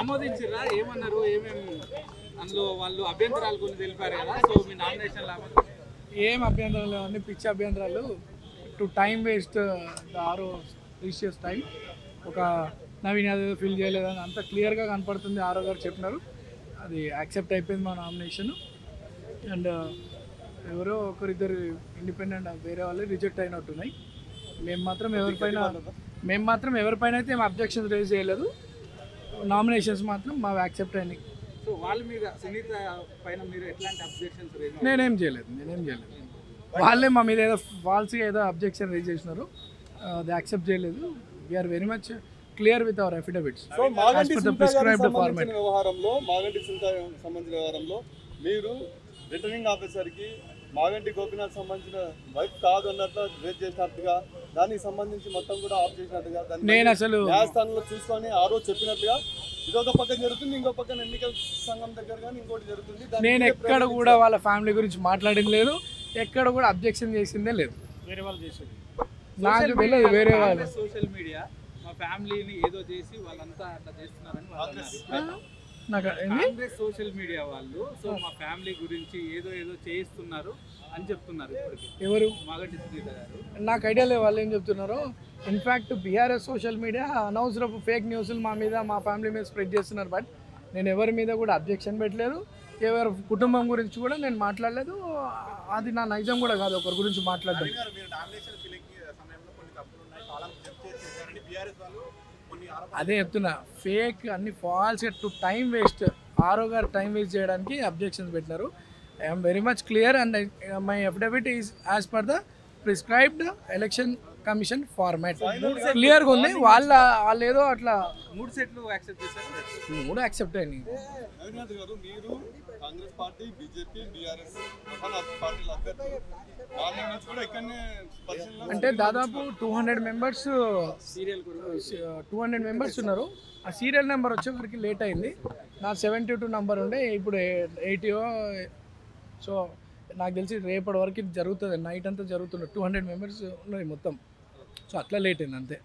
ఆమోదించారా? ఏమన్నారు? ఏమేమి అందులో వాళ్ళు అభ్యంతరాలు కొన్ని తెలిపారు కదా, సో మీ నామినేషన్ ఏం అభ్యంతరాలు అన్ని పిచ్చి అభ్యంతరాలు. టు టైం వేస్ట్ ద ఆరో ప్రీషియస్ టైం. ఒక నవీన్ యాదవ్ ఫిల్ చేయలేదని అంత క్లియర్గా కనపడుతుంది. ఆరో గారు చెప్పినారు, అది యాక్సెప్ట్ అయిపోయింది మా నామినేషన్. అండ్ ఎవరో ఒకరిద్దరు ఇండిపెండెంట్ వేరే వాళ్ళు రిజెక్ట్ అయినట్టున్నాయి. మేము మాత్రం ఎవరిపైన అయితే ఏం అబ్జెక్షన్స్ రేజ్ చేయలేదు. నామినేషన్స్ మాత్రం మావి యాక్సెప్ట్ అయినాయి. సో వాళ్ళ మీద సునీత పైన మీరు ఎట్లాంటి అబ్జెక్షన్స్ రేజ్? నేనేం చేయలేదు. వాళ్ళే మా మీద ఏదో ఫాల్స్గా ఏదో అబ్జెక్షన్ రేజ్ చేసినారు, అది యాక్సెప్ట్ చేయలేదు. We're very much clear with our affidavits prescribed format. Maganti సంబంధించిన వ్యవహారంలో మీరు రిటర్నింగ్ ఆఫీసర్కి మాగంటి గోపీనాథ్ సంబంధించిన వైఫ్ కాదు అన్నట్లు రేజ్ చేసినట్టుగా, దానికి సంబంధించి మొత్తం కూడా ఆఫ్ చేసినట్టుగా, నేను అసలు న్యాయస్థానంలో చూసుకొని ఆ రోజు చెప్పినట్టుగా ఇదొక పక్కన జరుగుతుంది, ఇంకో పక్కన ఎన్నికల సంఘం దగ్గర కానీ ఇంకోటి జరుగుతుంది. నేను ఎక్కడ కూడా వాళ్ళ ఫ్యామిలీ గురించి మాట్లాడింది లేదు, ఎక్కడ కూడా అబ్జెక్షన్ చేసిందే లేదు. వేరే వాళ్ళు చేసేది నాకు తెలియదు. వేరే వాళ్ళు సోషల్ మీడియా మా ఫ్యామిలీని ఏదో చేసి వాళ్ళంతా అట్లా చేస్తున్నారని కాంగ్రెస్ సోషల్ మీడియా వాళ్ళు. సో మా ఫ్యామిలీ గురించి ఏదో చేయిస్తున్నారు అని చెప్తున్నారు. ఎవరు? మాగంటి సునీత గారు. నాకు ఐడియా లేదు వాళ్ళు ఏం చెప్తున్నారో. ఇన్ఫ్యాక్ట్ బీఆర్ఎస్ సోషల్ మీడియా అనవసరపు ఫేక్ న్యూస్లు మా మీద మా ఫ్యామిలీ మీద స్ప్రెడ్ చేస్తున్నారు. బట్ నేను ఎవరి మీద కూడా అబ్జెక్షన్ పెట్టలేదు. ఎవరి కుటుంబం గురించి కూడా నేను మాట్లాడలేదు. అది నా నైజం కూడా కాదు ఒకరి గురించి మాట్లాడడం. అదే చెప్తున్నా, ఫేక్ అన్ని ఫాల్స్ టు టైం వేస్ట్. ఆరో గారు టైం వేస్ట్ చేయడానికి అబ్జెక్షన్స్ పెట్టినారు. I'm very much clear and my affidavit is as per the prescribed election commission format. క్లియర్గా ఉంది. వాళ్ళు ఏదో అట్లా 3 సెట్లు యాక్సెప్ట్ చేశారు. 3 యాక్సెప్ట్ అయినాయి. రవీంద్రనాథ్ గారు, మీరు కాంగ్రెస్ పార్టీ, బీజేపీ, బీఆర్ఎస్ పార్టీల అభ్యర్థులు కూడా ఇక్కడనే అంటే దాదాపు 200 మెంబర్స్ ఉన్నారు. ఆ సీరియల్ నెంబర్ వచ్చే వరకు లేట్ అయింది. నా 72 నెంబర్ ఉండే, ఇప్పుడు 80. సో నాకు తెలిసి రేపటి వరకు జరుగుతుంది, నైట్ అంతా జరుగుతుంది. 200 మెంబర్స్ ఉన్నాయి మొత్తం. సో అట్లా లేట్ అయింది అంతే.